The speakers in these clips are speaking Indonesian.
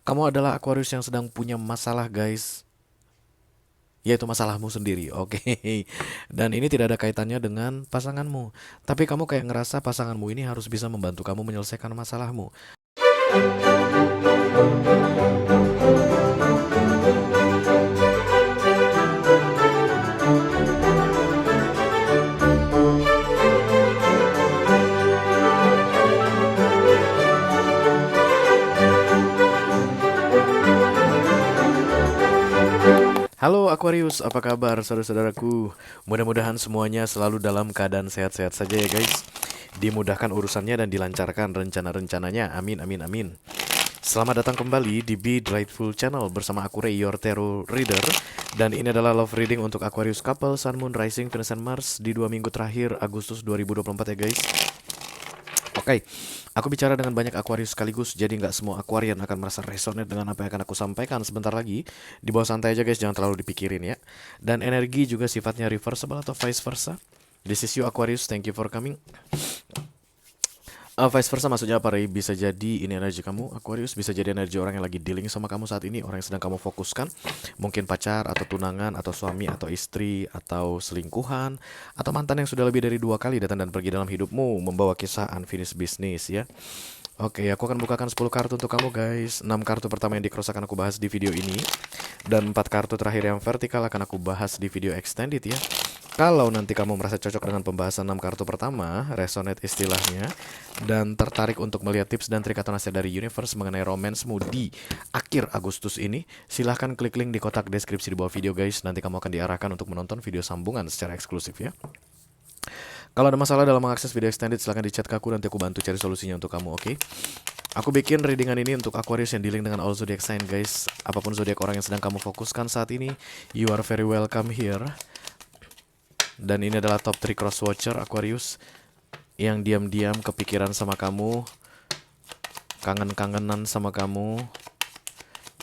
Kamu adalah Aquarius yang sedang punya masalah, guys. Yaitu masalahmu sendiri, oke. Dan ini tidak ada kaitannya dengan pasanganmu. Tapi kamu kayak ngerasa pasanganmu ini harus bisa membantu kamu menyelesaikan masalahmu. Halo Aquarius, apa kabar saudara-saudaraku? Mudah-mudahan semuanya selalu dalam keadaan sehat-sehat saja ya guys. Dimudahkan urusannya dan dilancarkan rencana-rencananya. Amin, amin, amin. Selamat datang kembali di Be Delightful Channel bersama aku Ray, your tarot reader. Dan ini adalah love reading untuk Aquarius couple, Sun, Moon, Rising, Venus, and Mars di 2 minggu terakhir Agustus 2024 ya guys. Oke, aku bicara dengan banyak Aquarius sekaligus, jadi nggak semua Aquarian akan merasa resonate dengan apa yang akan aku sampaikan sebentar lagi. Di bawah santai aja guys, jangan terlalu dipikirin ya. Dan energi juga sifatnya reversible atau vice versa. This is you Aquarius, thank you for coming. Vice versa maksudnya apa Ray? Bisa jadi ini energi kamu Aquarius, bisa jadi energi orang yang lagi dealing sama kamu saat ini, orang yang sedang kamu fokuskan. Mungkin pacar atau tunangan atau suami atau istri atau selingkuhan atau mantan yang sudah lebih dari 2 kali datang dan pergi dalam hidupmu membawa kisah unfinished business ya. Oke, aku akan bukakan 10 kartu untuk kamu guys. 6 kartu pertama yang di cross akan aku bahas di video ini. Dan 4 kartu terakhir yang vertikal akan aku bahas di video extended ya. Kalau nanti kamu merasa cocok dengan pembahasan 6 kartu pertama, resonate istilahnya, dan tertarik untuk melihat tips dan trik atau nasihat dari universe mengenai romansmu di akhir Agustus ini, silahkan klik link di kotak deskripsi di bawah video guys. Nanti kamu akan diarahkan untuk menonton video sambungan secara eksklusif ya. Kalau ada masalah dalam mengakses video extended, silahkan di chat ke aku, nanti aku bantu cari solusinya untuk kamu, oke? Aku bikin readingan ini untuk Aquarius yang dealing dengan all zodiac sign guys. Apapun zodiak orang yang sedang kamu fokuskan saat ini, you are very welcome here. Dan ini adalah top 3 cross watcher Aquarius yang diam-diam kepikiran sama kamu, kangen-kangenan sama kamu,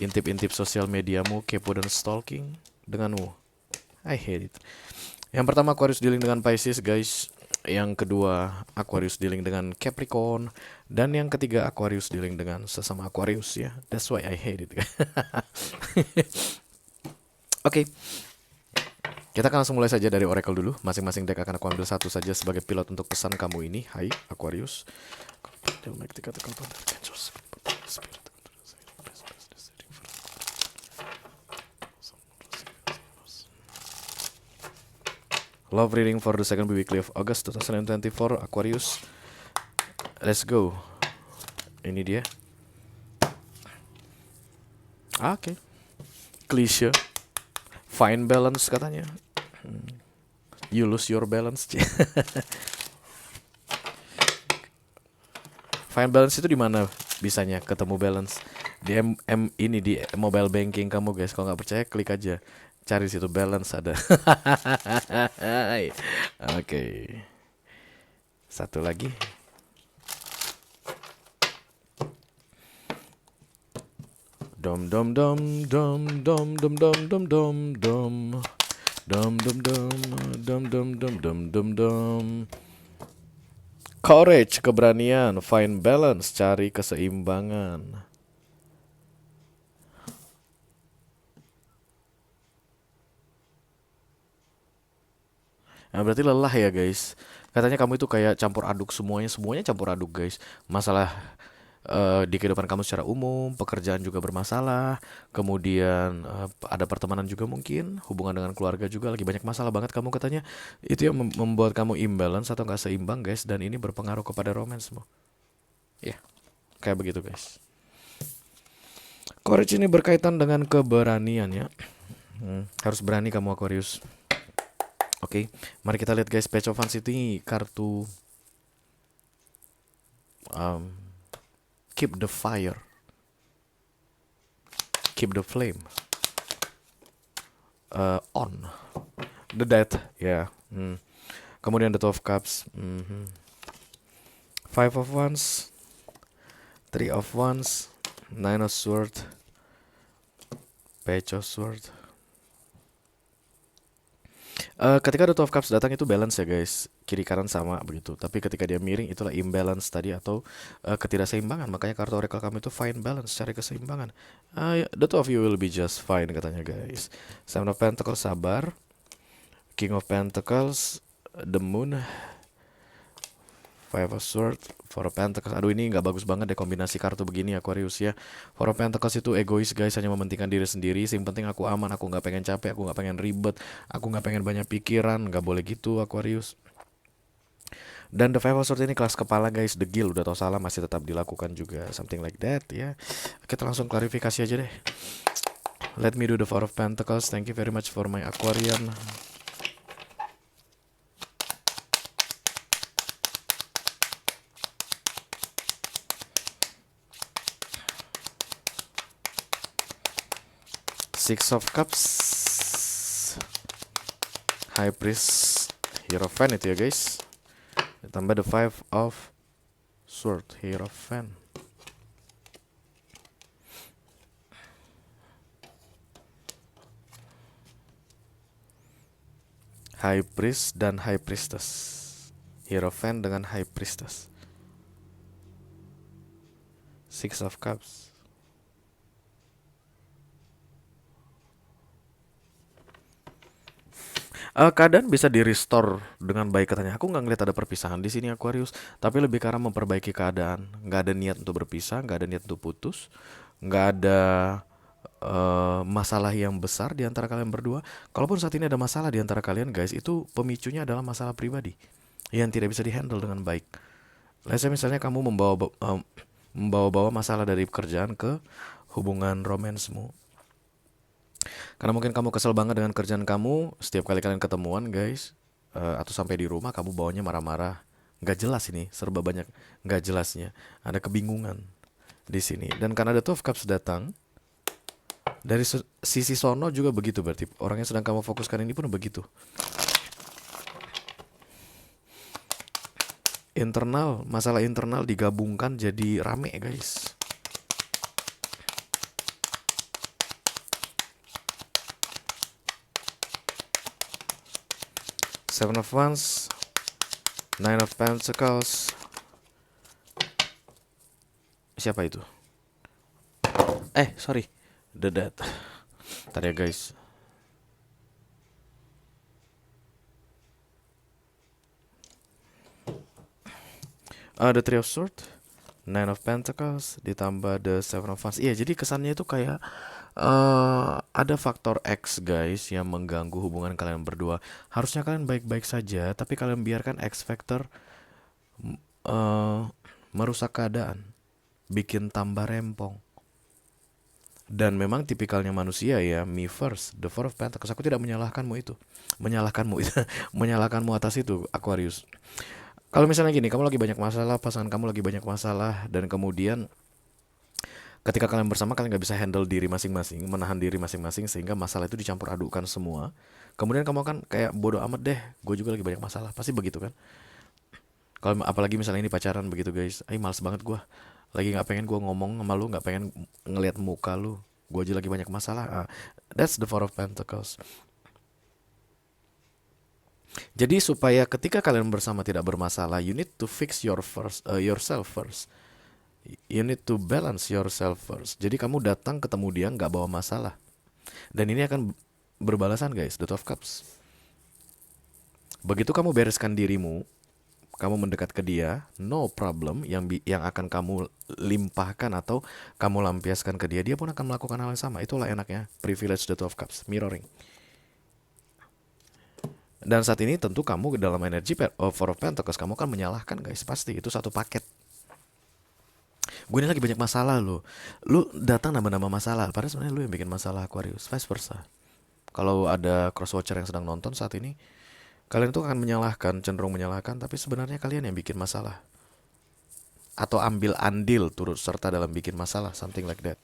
intip-intip sosial mediamu, kepo dan stalking denganmu. I hate it. Yang pertama Aquarius dealing dengan Pisces guys. Yang kedua Aquarius dealing dengan Capricorn. Dan yang ketiga Aquarius dealing dengan sesama Aquarius ya. That's why I hate it. Oke, kita akan langsung mulai saja dari Oracle dulu. Masing-masing deck akan aku ambil satu saja sebagai pilot untuk pesan kamu ini. Hai Aquarius. Love reading for the second weekly of August 2024 Aquarius. Let's go. Ini dia. Oke. Klise. Fine balance katanya. You lose your balance. Fine balance itu di mana bisanya ketemu balance? Di ini di mobile banking kamu guys. Kalau nggak percaya klik aja. Cari situ balance ada. Oke. Satu lagi. Dom dom dom dom dom dom dom dom dom dom dom dom dom dom dom dom dom dom dom. Courage, keberanian, find balance, cari keseimbangan. Nah, berarti lelah ya guys. Katanya kamu itu kayak campur aduk semuanya, semuanya campur aduk guys. Masalah di kehidupan kamu secara umum, pekerjaan juga bermasalah, kemudian ada pertemanan juga mungkin, hubungan dengan keluarga juga lagi banyak masalah banget kamu katanya. Itu yang membuat kamu imbalance atau nggak seimbang guys, dan ini berpengaruh kepada romansmu. Ya, kayak begitu guys. Courage ini berkaitan dengan keberanian ya. Harus berani kamu Aquarius. Oke, mari kita lihat guys, Page of Wands ini kartu keep the fire, keep the flame on. The Death, ya. Kemudian the Two of Cups, Five of Wands, Three of Wands, Nine of Swords, Page of Swords. Ketika the Two of Cups datang itu balance ya guys, kiri kanan sama begitu. Tapi ketika dia miring itulah imbalance tadi atau ketidakseimbangan. Makanya kartu oracle kamu itu find balance, cari keseimbangan. The two of you will be just fine katanya guys. Seven of Pentacles sabar, King of Pentacles, the Moon, Five of Swords, Four of Pentacles. Aduh ini nggak bagus banget deh kombinasi kartu begini Aquarius ya. Four of Pentacles itu egois guys, hanya mementingkan diri sendiri. Yang penting aku aman, aku nggak pengen capek, aku nggak pengen ribet, aku nggak pengen banyak pikiran. Nggak boleh gitu Aquarius. Dan the Five of Swords ini kelas kepala guys, degil udah tau salah masih tetap dilakukan juga, something like that ya. Kita langsung klarifikasi aja deh. Let me do the Four of Pentacles. Thank you very much for my Aquarian. Six of Cups, High Priest, Hierophant itu ya guys. Ditambah the Five of Sword, Hierophant. High Priest dan High Priestess. Hierophant dengan High Priestess. Six of Cups. Keadaan bisa di restore dengan baik katanya. Aku nggak ngeliat ada perpisahan di sini Aquarius, tapi lebih karena memperbaiki keadaan. Nggak ada niat untuk berpisah, nggak ada niat untuk putus, nggak ada masalah yang besar di antara kalian berdua. Kalaupun saat ini ada masalah di antara kalian guys, itu pemicunya adalah masalah pribadi yang tidak bisa dihandle dengan baik. Misalnya kamu membawa-bawa masalah dari pekerjaan ke hubungan romansmu. Karena mungkin kamu kesel banget dengan kerjaan kamu, setiap kali kalian ketemuan guys, atau sampai di rumah kamu bawanya marah-marah. Nggak jelas ini, serba banyak nggak jelasnya. Ada kebingungan di sini. Dan karena ada Two of Cups datang, dari sisi sono juga begitu berarti. Orang yang sedang kamu fokuskan ini pun begitu. Internal, masalah internal digabungkan jadi rame guys. Seven of Wands, Nine of Pentacles. Siapa itu? Sorry, the Death. Tadi ya guys. The Three of Swords, Nine of Pentacles, ditambah the Seven of Wands. Iya, jadi kesannya itu kayak ada faktor X guys yang mengganggu hubungan kalian berdua. Harusnya kalian baik-baik saja, tapi kalian biarkan X factor merusak keadaan, bikin tambah rempong. Dan memang tipikalnya manusia ya, me first, the Four of Pentacles. Aku tidak menyalahkanmu itu, menyalahkanmu atas itu Aquarius. Kalau misalnya gini, kamu lagi banyak masalah, pasangan kamu lagi banyak masalah, dan kemudian ketika kalian bersama kalian nggak bisa handle diri masing-masing, menahan diri masing-masing sehingga masalah itu dicampur adukan semua. Kemudian kamu kan kayak bodoh amat deh, gue juga lagi banyak masalah, pasti begitu kan? Kalau apalagi misalnya ini pacaran begitu guys, males banget gue, lagi nggak pengen gue ngomong sama lu, nggak pengen ngelihat muka lu, gue aja lagi banyak masalah. That's the Four of Pentacles. Jadi supaya ketika kalian bersama tidak bermasalah, you need to fix yourself first. You need to balance yourself first. Jadi kamu datang ketemu dia nggak bawa masalah. Dan ini akan berbalasan guys, the Two of Cups. Begitu kamu bereskan dirimu, kamu mendekat ke dia, no problem. Yang akan kamu limpahkan atau kamu lampiaskan ke dia, dia pun akan melakukan hal yang sama. Itulah enaknya privilege the Two of Cups, mirroring. Dan saat ini tentu kamu dalam energi Four of Pentacles, kamu kan menyalahkan guys, pasti itu satu paket. Gue ini lagi banyak masalah loh. Lu datang nambah-nambah masalah, padahal sebenarnya lu yang bikin masalah Aquarius, vice versa. Kalau ada crosswatcher yang sedang nonton saat ini, kalian itu akan menyalahkan, cenderung menyalahkan, tapi sebenarnya kalian yang bikin masalah. Atau ambil andil turut serta dalam bikin masalah, something like that.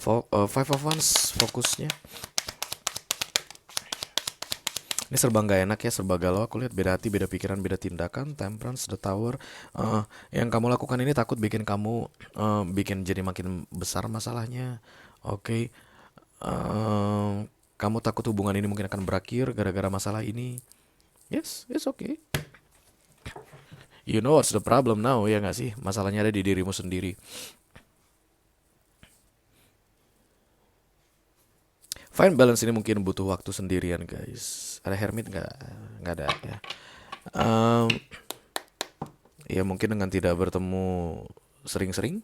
Five of Wands fokusnya. Ini serba nggak enak ya, serba galau. Aku lihat beda hati, beda pikiran, beda tindakan. Temperance, the Tower. Yang kamu lakukan ini takut bikin kamu bikin jadi makin besar masalahnya. Oke, kamu takut hubungan ini mungkin akan berakhir gara-gara masalah ini. Yes, it's okay. You know what's the problem now, ya nggak sih? Masalahnya ada di dirimu sendiri. Find balance ini mungkin butuh waktu sendirian, guys. Ada hermit nggak? Nggak ada ya. Um, ya mungkin dengan tidak bertemu sering-sering,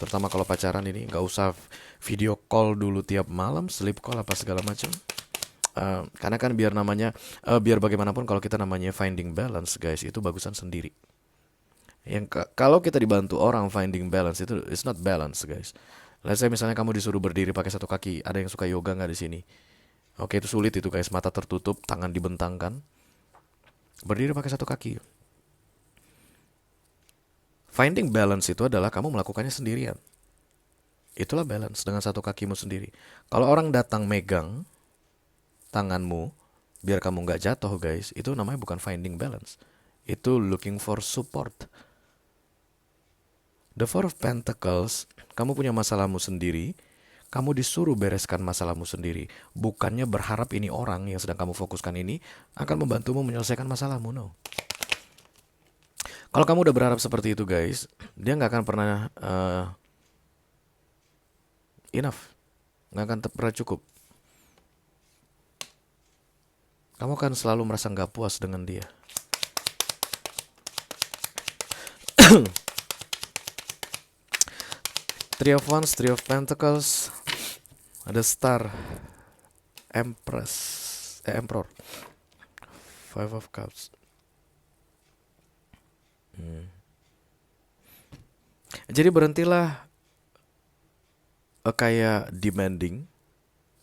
terutama kalau pacaran ini nggak usah video call dulu tiap malam, sleep call apa segala macam. Karena kan biar bagaimanapun kalau kita namanya finding balance, guys, itu bagusan sendiri. Kalau kita dibantu orang finding balance itu it's not balance, guys. Let's say misalnya kamu disuruh berdiri pakai satu kaki, ada yang suka yoga nggak di sini? Oke, itu sulit itu, guys, mata tertutup, tangan dibentangkan, berdiri pakai satu kaki. Finding balance itu adalah kamu melakukannya sendirian. Itulah balance dengan satu kakimu sendiri. Kalau orang datang megang tanganmu biar kamu nggak jatuh, guys, itu namanya bukan finding balance. Itu looking for support. The Four of Pentacles, kamu punya masalahmu sendiri, kamu disuruh bereskan masalahmu sendiri. Bukannya berharap ini orang yang sedang kamu fokuskan ini akan membantumu menyelesaikan masalahmu, no. Kalau kamu udah berharap seperti itu, guys, dia nggak akan pernah enough, nggak akan pernah cukup. Kamu akan selalu merasa nggak puas dengan dia. Three of Wands, Three of Pentacles, ada Star, Emperor, Five of Cups. Jadi berhentilah kayak demanding.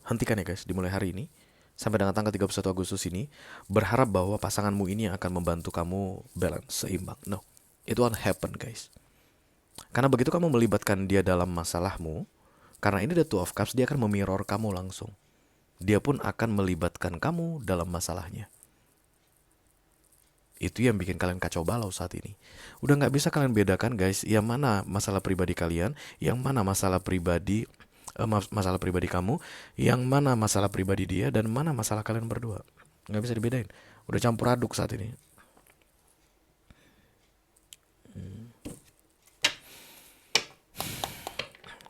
Hentikan ya, guys, dimulai hari ini sampai dengan tanggal 31 Agustus ini, berharap bahwa pasanganmu ini akan membantu kamu balance, seimbang. No, it won't happen, guys. Karena begitu kamu melibatkan dia dalam masalahmu, karena ini the Two of Cups, dia akan memirror kamu langsung. Dia pun akan melibatkan kamu dalam masalahnya. Itu yang bikin kalian kacau balau saat ini. Udah gak bisa kalian bedakan, guys, yang mana masalah pribadi kalian, yang mana masalah pribadi kamu, yang mana masalah pribadi dia, dan mana masalah kalian berdua. Gak bisa dibedain. Udah campur aduk saat ini.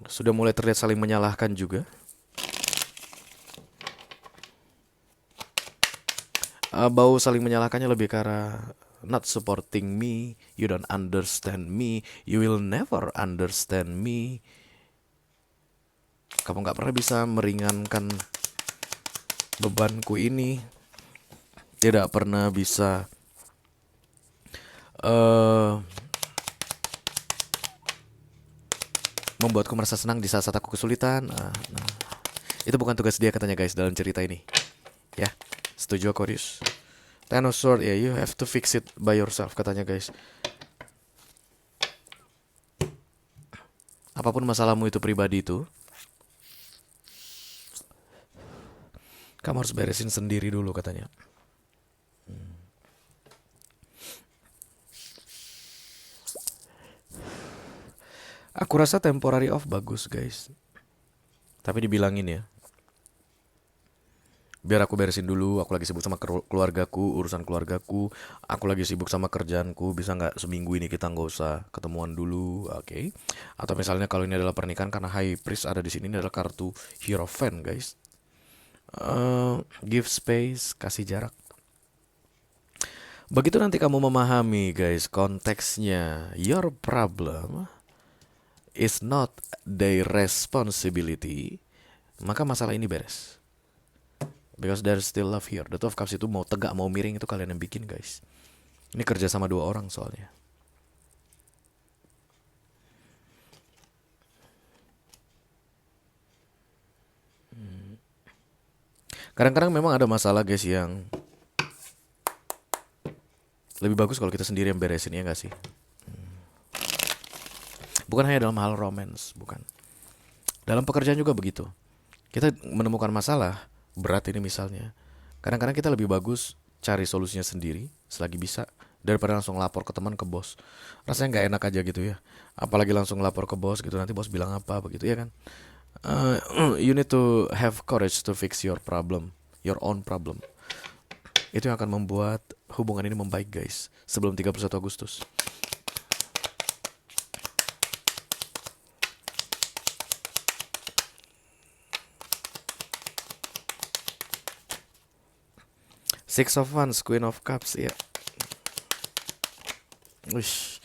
Sudah mulai terlihat saling menyalahkan juga. Bau saling menyalahkannya lebih ke arah not supporting me, you don't understand me, you will never understand me. Kamu gak pernah bisa meringankan bebanku ini. Tidak pernah bisa membuatku merasa senang di saat aku kesulitan. Itu bukan tugas dia, katanya, guys, dalam cerita ini. Ya, setuju, Aquarius? Ten of Swords, ya, you have to fix it by yourself, katanya, guys. Apapun masalahmu itu pribadi itu, kamu harus beresin sendiri dulu, katanya. Aku rasa temporary off bagus, guys. Tapi dibilangin ya, biar aku beresin dulu, aku lagi sibuk sama keluargaku, urusan keluargaku, aku lagi sibuk sama kerjaanku, bisa nggak seminggu ini kita nggak usah ketemuan dulu, oke? Atau misalnya kalau ini adalah pernikahan, karena High Priest ada di sini, ini adalah kartu Hierophant, guys. Give space, kasih jarak. Begitu nanti kamu memahami, guys, konteksnya, your problem is not their responsibility, maka masalah ini beres. Because there's still love here. The Two of Cups itu mau tegak mau miring itu kalian yang bikin, guys. Ini kerja sama dua orang soalnya. Kadang-kadang memang ada masalah, guys, yang lebih bagus kalau kita sendiri yang beresin, ya gak sih? Bukan hanya dalam hal romance, bukan. Dalam pekerjaan juga begitu. Kita menemukan masalah berat ini misalnya, kadang-kadang kita lebih bagus cari solusinya sendiri selagi bisa, daripada langsung lapor ke teman, ke bos. Rasanya nggak enak aja gitu ya. Apalagi langsung lapor ke bos gitu, nanti bos bilang apa begitu ya kan. You need to have courage to fix your problem, your own problem. Itu yang akan membuat hubungan ini membaik guys, sebelum 31 Agustus. Six of Wands, Queen of Cups, ya. Wish.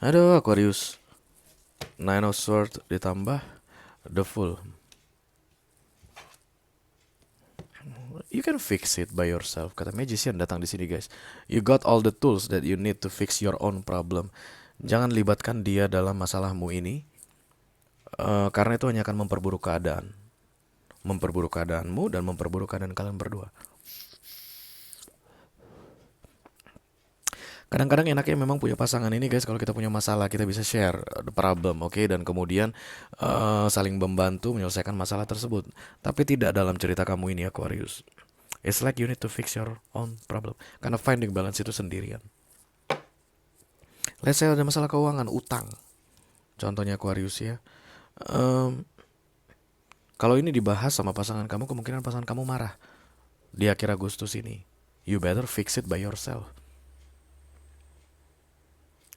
Aduh, Aquarius. Nine of Swords ditambah The Fool. You can fix it by yourself. Kata Magician datang di sini guys. You got all the tools that you need to fix your own problem. Jangan libatkan dia dalam masalahmu ini, karena itu hanya akan memperburuk keadaan. Memperburuk keadaanmu dan memperburuk keadaan kalian berdua. Kadang-kadang enaknya memang punya pasangan ini guys, kalau kita punya masalah kita bisa share the problem, oke, dan kemudian saling membantu menyelesaikan masalah tersebut. Tapi tidak dalam cerita kamu ini Aquarius. It's like you need to fix your own problem. Karena finding balance itu sendirian. Let's say ada masalah keuangan, utang. Contohnya Aquarius ya. Kalau ini dibahas sama pasangan kamu, kemungkinan pasangan kamu marah di akhir Agustus ini. You better fix it by yourself.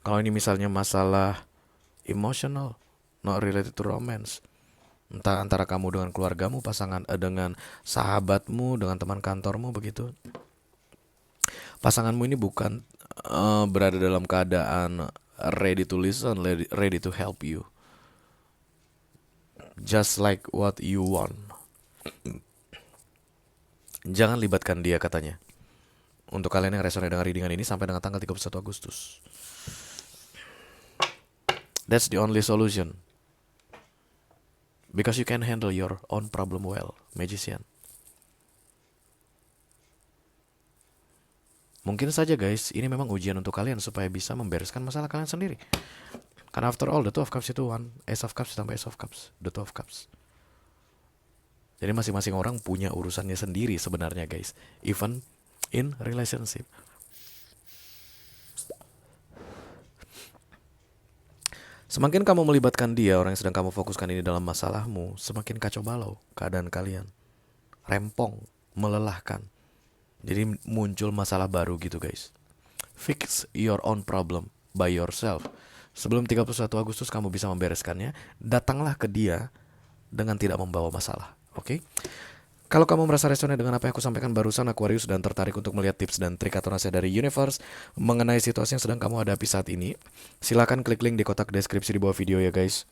Kalau ini misalnya masalah emotional, not related to romance, entah antara kamu dengan keluargamu, pasangan dengan sahabatmu, dengan teman kantormu begitu. Pasanganmu ini bukan berada dalam keadaan ready to listen, ready to help you. Just like what you want. Jangan libatkan dia katanya. Untuk kalian yang resonate dengan readingan ini sampai dengan tanggal 31 Agustus. That's the only solution. Because you can handle your own problem well, Magician. Mungkin saja guys, ini memang ujian untuk kalian supaya bisa membereskan masalah kalian sendiri. Karena after all, the Two of Cups itu one, Ace of Cups tambah Ace of Cups, the Two of Cups. Jadi masing-masing orang punya urusannya sendiri sebenarnya guys, even in relationship. Semakin kamu melibatkan dia, orang yang sedang kamu fokuskan ini dalam masalahmu, semakin kacau balau keadaan kalian. Rempong, melelahkan. Jadi muncul masalah baru gitu guys. Fix your own problem by yourself. Sebelum 31 Agustus kamu bisa membereskannya, datanglah ke dia dengan tidak membawa masalah. Oke? Kalau kamu merasa resonate dengan apa yang aku sampaikan barusan Aquarius dan tertarik untuk melihat tips dan trik atau nasihat dari universe mengenai situasi yang sedang kamu hadapi saat ini, silakan klik link di kotak deskripsi di bawah video ya guys.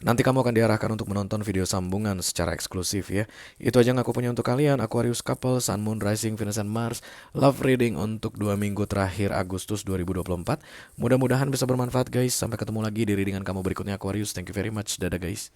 Nanti kamu akan diarahkan untuk menonton video sambungan secara eksklusif ya. Itu aja yang aku punya untuk kalian, Aquarius couple, Sun, Moon, Rising, Venus, and Mars. Love reading untuk 2 minggu terakhir Agustus 2024. Mudah-mudahan bisa bermanfaat guys. Sampai ketemu lagi di readingan kamu berikutnya Aquarius. Thank you very much. Dadah guys.